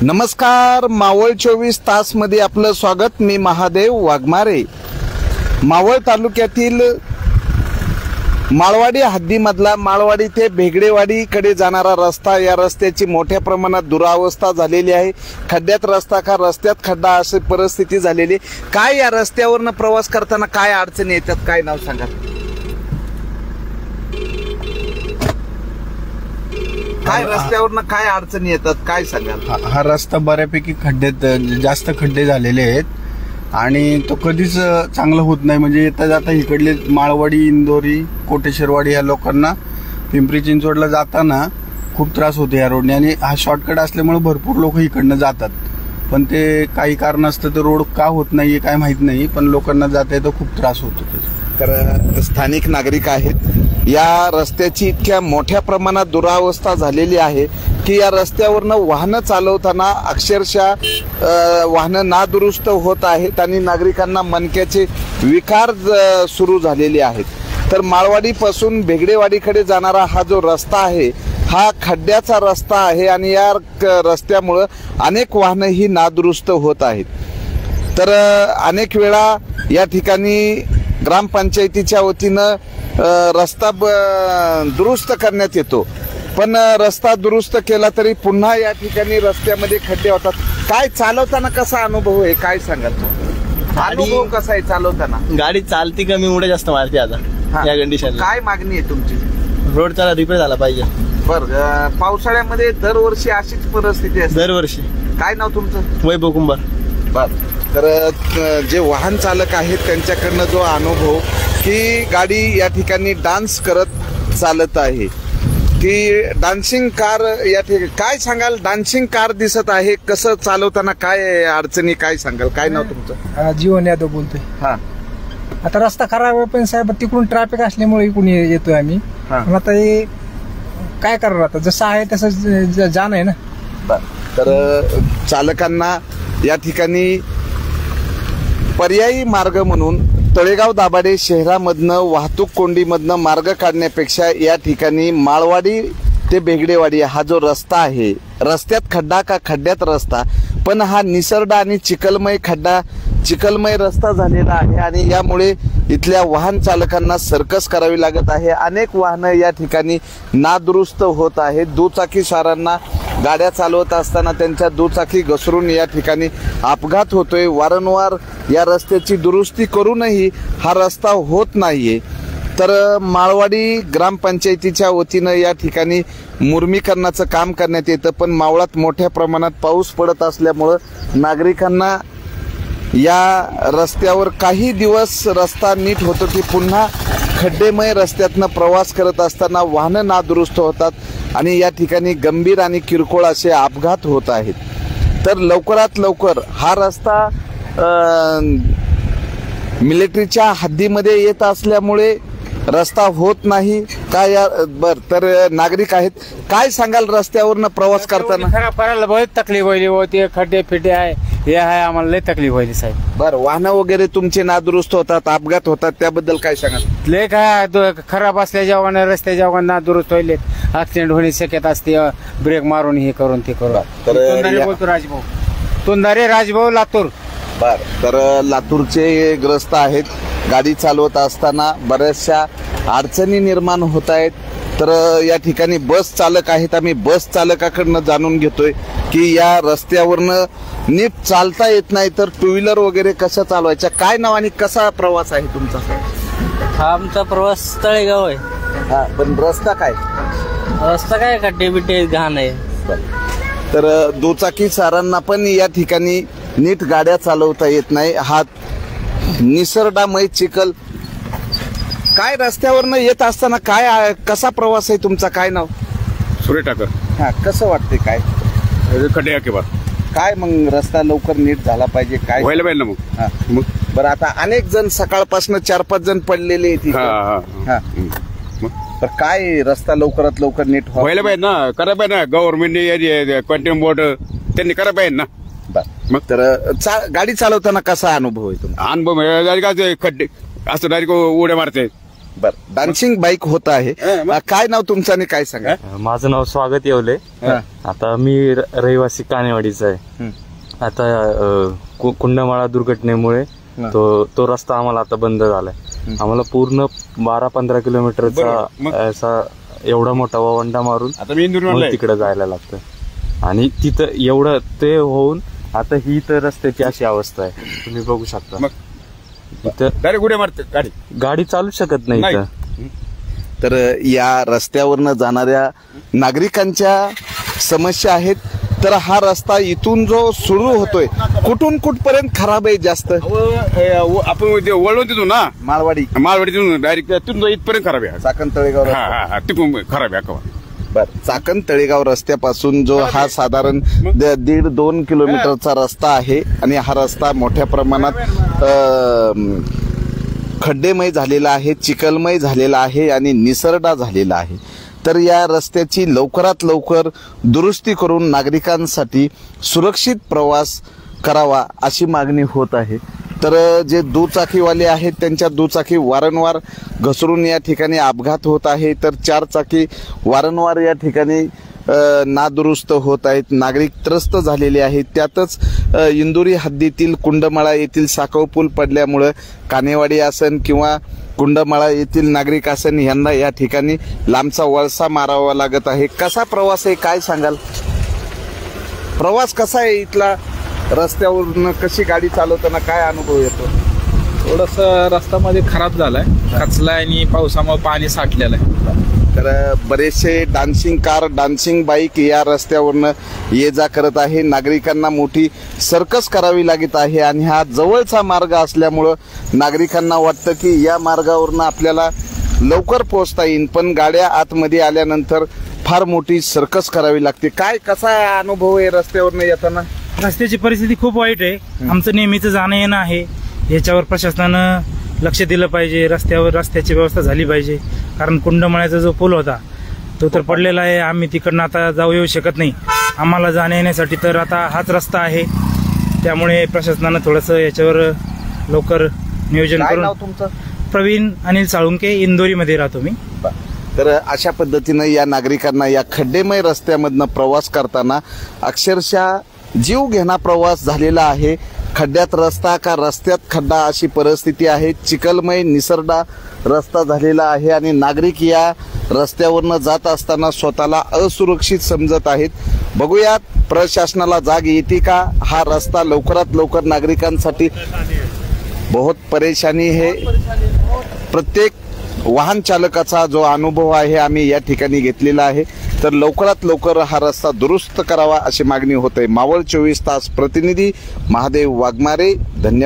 नमस्कार, मावळ 24 तास मध्ये आपलं स्वागत। मी महादेव वाघमारे। मावळ तालुक्यातील माळवाडी हद्दीमधला माळवाडी ते भेगडेवाडी कडे जाणारा रस्ता, या रस्त्याची मोठ्या प्रमाणात दुरावस्था झालेली आहे। खड्ड्यात रस्ता का रस्त्यात खड्डा अशी परिस्थिती झालेली। काय या रस्त्यावरनं प्रवास करताना काय अडचणी येतात, काय नाव सांगा? काय रस्त्यावरनं काय अडचणी येतात, काय सांगाल? हा रस्ता बऱ्यापैकी खड्ड्यात जास्त खड्डे झालेले आहेत आणि तो कधीच चांगला होत नाही। म्हणजे येता जाता इकडले माळवाडी, इंदोरी, कोटेश्वरवाडी या लोकांना पिंपरी चिंचवडला जाताना खूप त्रास होतो या रोडने आणि हा शॉर्टकट असल्यामुळे भरपूर लोक इकडनं जातात, पण ते काही कारण असतं तर रोड का होत नाहीये काय माहित नाही, पण लोकांना जाता येतं खूप त्रास होतो। तर स्थानिक नागरिक आहेत, या रस्त्याची इतक्या मोठ्या प्रमाणात दुरावस्था झालेली आहे की या रस्त्यावरनं वाहनं चालवताना अक्षरशः वाहनं नादुरुस्त होत आहेत आणि नागरिकांना मणक्याचे विकार सुरू झालेले आहेत। तर माळवाडी पासून भेगडेवाडीकडे जाणारा हा जो रस्ता आहे हा खड्ड्याचा रस्ता आहे आणि या रस्त्यामुळे अनेक वाहनं ही नादुरुस्त होत आहेत। तर अनेक वेळा या ठिकाणी ग्रामपंचायतीच्या वतीनं रस्ता दुरुस्त करण्यात येतो, पण रस्ता दुरुस्त केला तरी पुन्हा या ठिकाणी रस्त्यामध्ये खड्डे होतात। काय चालवताना कसा अनुभव आहे, काय सांगाल? अनुभव कसा आहे चालवताना? गाडी चालती कमी, उडे जास्त मारते आता या कंडिशन। काय मागणी आहे तुमची? रोडचा रिपेअर झाला पाहिजे। बर, पावसाळ्यामध्ये दरवर्षी अशीच परिस्थिती असते? दरवर्षी। काय नाव तुमचं? वैभव कुंभार। बर, तर जे वाहन चालक आहेत त्यांच्याकडनं जो अनुभव की गाडी या ठिकाणी डान्स करत चालत आहे, की डान्सिंग कार या ठिकाणी, काय सांगाल? डान्सिंग कार दिसत आहे, कसं चालवताना काय अडचणी, काय सांगाल? काय नाव तुमचं? जीवन यादव बोलतोय। हा, आता रस्ता खराब आहे पण साहेब तिकडून ट्रॅफिक असल्यामुळे इकडून येतोय आम्ही। पण आता हे काय करणार, आता जसं आहे तसं जाण आहे ना। तर चालकांना या ठिकाणी पर्यायी मार्ग म्हणून तळेगाव दाभाडे शहरामधनं वाहतूक कोंडीमधनं मार्ग काढण्यापेक्षा या ठिकाणी माळवाडी ते भेगडेवाडी हा जो रस्ता आहे, रस्त्यात खड्डा का खड्ड्यात रस्ता, पण हा निसरडा आणि चिखलमय रस्ता झालेला आहे आणि यामुळे इथल्या वाहन चालकांना सर्कस करावी लागत आहे। अनेक वाहनं या ठिकाणी नादुरुस्त होत आहेत। दुचाकीस्वारांना गाड्या चालवत असताना त्यांच्या दुचाकी घसरून या ठिकाणी अपघात होतोय। वारंवार या रस्त्याची दुरुस्ती करूनही हा रस्ता होत नाहीये। तर माळवाडी ग्रामपंचायतीच्या वतीनं या ठिकाणी मुर्मीकरणाचं काम करण्यात येतं, पण मावळात मोठ्या प्रमाणात पाऊस पडत असल्यामुळं नागरिकांना या रस्त्यावर काही दिवस रस्ता नीट होतो की पुन्हा खड्डेमय रस्त्यातनं प्रवास करत असताना वाहनं नादुरुस्त होतात आणि या ठिकाणी गंभीर आणि किरकोळ असे अपघात होत आहेत। तर लवकरात लवकर हा रस्ता मिलिटरीच्या हद्दीमध्ये येत असल्यामुळे रस्ता होत नाही काय? बर, तर नागरिक आहेत, काय सांगाल रस्त्यावरनं प्रवास करताना? करायला बहुत तकलीफ होईल होती, खड्डे फिड्डे आहे, हे आहे, आम्हाला लय तकलीफ होईल साहेब। बर, वाहनं वगैरे तुमचे नादुरुस्त होतात, अपघात होतात, त्याबद्दल काय सांगाल? लय काय खराब असल्या जेव्हा रस्ते जेव्हा नादुरुस्त होईल ऍक्सिडेंट होण्याची शक्यता असते, ब्रेक मारून हे करून ते करून। तोंडारे बोलतो राजभाऊ, तोंडारे राजभाऊ, लातूर। बर, तर लातूरचे ग्रस्त आहेत, गाडी चालवत असताना बऱ्याचशा अडचणी निर्माण होत आहेत। तर या ठिकाणी बस चालक आहेत, आम्ही बस चालकाकडनं जाणून घेतोय की या रस्त्यावरनं नीट चालता येत नाही, तर टू व्हीलर वगैरे कशा चालवायच्या, काय नाव आणि कसा प्रवास आहे तुमचा? हा आमचा प्रवास तळेगाव आहे। हा, पण रस्ता काय? रस्ता काय खड्डे बिड्डे घाण आहे। तर दुचाकी सारांना पण या ठिकाणी नीट गाड्या चालवता येत नाही, हा निसर्डामय चिखल। काय रस्त्यावरनं येत असताना काय कसा प्रवास आहे तुमचा, काय नाव? सूर्य ठाकर। हा, कसं वाटते काय? खड्डे आहे किंवा काय मग रस्ता लवकर नीट झाला पाहिजे, काय व्हायला पाहिजे ना मग? हा, मग बरं, आता अनेक जण सकाळपासून 4-5 जण पडलेले आहेत इथे। हा, तर काय रस्ता लवकरात लवकर नीट व्हायला पाहिजे ना, करायला पाहिजे ना, गव्हर्नमेंटने कंटेम बोर्ड त्यांनी करायला पाहिजे ना। मग तर गाडी चालवताना कसा अनुभव आहे तुम्हाला? अनुभव खड्डे असं डायरेक्ट उड्या मारते, बरं, डान्सिंग बाईक होत आहे. काय नाव तुमचं आणि काय सांगा? माझं नाव स्वागत येवले. आता मी रहिवासी कानेवाडीचा आहे. आता कुंडमाळा दुर्घटनेमुळे तो रस्ता आम्हाला आता बंद झालाय. आम्हाला पूर्ण 12-15 किलोमीटरचा असा एवढा मोठा ववंडा मारून तिकडे जायला लागतं. आणि तिथं एवढं ते होऊन आता ही तर रस्त्याची अशी अवस्था आहे, तुम्ही बघू शकता. गाडी चालू शकत नाही इथं. तर या रस्त्यावरनं जाणाऱ्या नागरिकांच्या समस्या आहेत. तर हा रस्ता इथून जो सुरू होतोय कुठून कुठपर्यंत खराब आहे जास्त? आपण वळवून देतो ना माळवाडीतून डायरेक्ट तिथून इथपर्यंत खराब आहे. चाकण तळेगाव तिथून खराब आहे. बर, चाकण तळेगाव रस्त्यापासून जो हा साधारण 1.5-2 किलोमीटरचा रस्ता आहे आणि हा रस्ता मोठ्या प्रमाणात खड्डेमय झालेला आहे, चिखलमय झालेला आहे आणि निसरडा झालेला आहे. तर या रस्त्याची लवकरात लवकर दुरुस्ती करून नागरिकांसाठी सुरक्षित प्रवास करावा अशी मागणी होत आहे. तर जे दुचाकीवाले आहेत त्यांच्या दुचाकी वारंवार घसरून या ठिकाणी अपघात होत आहे. तर 4 चाकी वारंवार या ठिकाणी नादुरुस्त होत आहेत, नागरिक त्रस्त झालेले आहेत. त्यातच इंदोरी हद्दीतील कुंडमाळा येथील साखव पूल पडल्यामुळं कानेवाडी असन किंवा कुंडमाळा येथील नागरिक असन यांना या ठिकाणी लांबचा वळसा मारावा लागत आहे. कसा प्रवास आहे काय सांगाल? प्रवास कसा आहे इथला? रस्त्यावरून कशी गाडी चालवताना काय अनुभव येतो? थोडंसं रस्ता मध्ये खराब झालाय, खचलाय आणि पावसामुळे पाणी साठलेलं आहे. तर बरेचसे डान्सिंग कार, डान्सिंग बाईक या रस्त्यावरनं ये जा करत आहे. नागरिकांना मोठी सर्कस करावी लागत आहे आणि हा जवळचा मार्ग असल्यामुळं नागरिकांना वाटतं की या मार्गावरनं आपल्याला लवकर पोहोचता येईल, पण गाड्या आतमध्ये आल्यानंतर फार मोठी सर्कस करावी लागते. काय कसा अनुभव आहे रस्त्यावरनं येताना? रस्त्याची परिस्थिती खूप वाईट आहे. आमचं नेहमीचं जाणं येणं आहे, याच्यावर प्रशासनानं लक्ष दिलं पाहिजे. रस्त्याची व्यवस्था झाली पाहिजे, कारण कुंडमाळ्याचा जो पूल होता तो तर पडलेला आहे. आम्ही तिकडनं आता जाऊ येऊ शकत नाही. आम्हाला जाण्या येण्यासाठी तर आता हाच रस्ता आहे. त्यामुळे प्रशासनानं थोडंसं याच्यावर लवकर नियोजन करून. नाव तुमचं? प्रवीण अनिल साळुंके, इंदोरीमध्ये राहतो मी. तर अशा पद्धतीनं या नागरिकांना या खड्डेमय रस्त्यामधनं प्रवास करताना अक्षरशः जीव घेणा प्रवास झालेला आहे. खड्ड्यात रस्ता का रस्त्यात खड्डा अशी परिस्थिती आहे. चिखलमय निसरडा रस्ता झालेला आहे आणि नागरिक या रस्त्यावरनं जात असताना स्वतःला असुरक्षित समजत आहेत. बघूयात प्रशासनाला जाग येते का? हा रस्ता लवकरात लवकर नागरिकांसाठी बहुत परेशानी है. प्रत्येक वाहन चालकाचा जो अनुभव आहे आम्ही या ठिकाणी घेतलेला आहे. तर लवकरात लवकर हा रस्ता दुरुस्त करावा अशी मागणी होते. मावळ 24 तास प्रतिनिधी महादेव वाघमारे, धन्यवाद.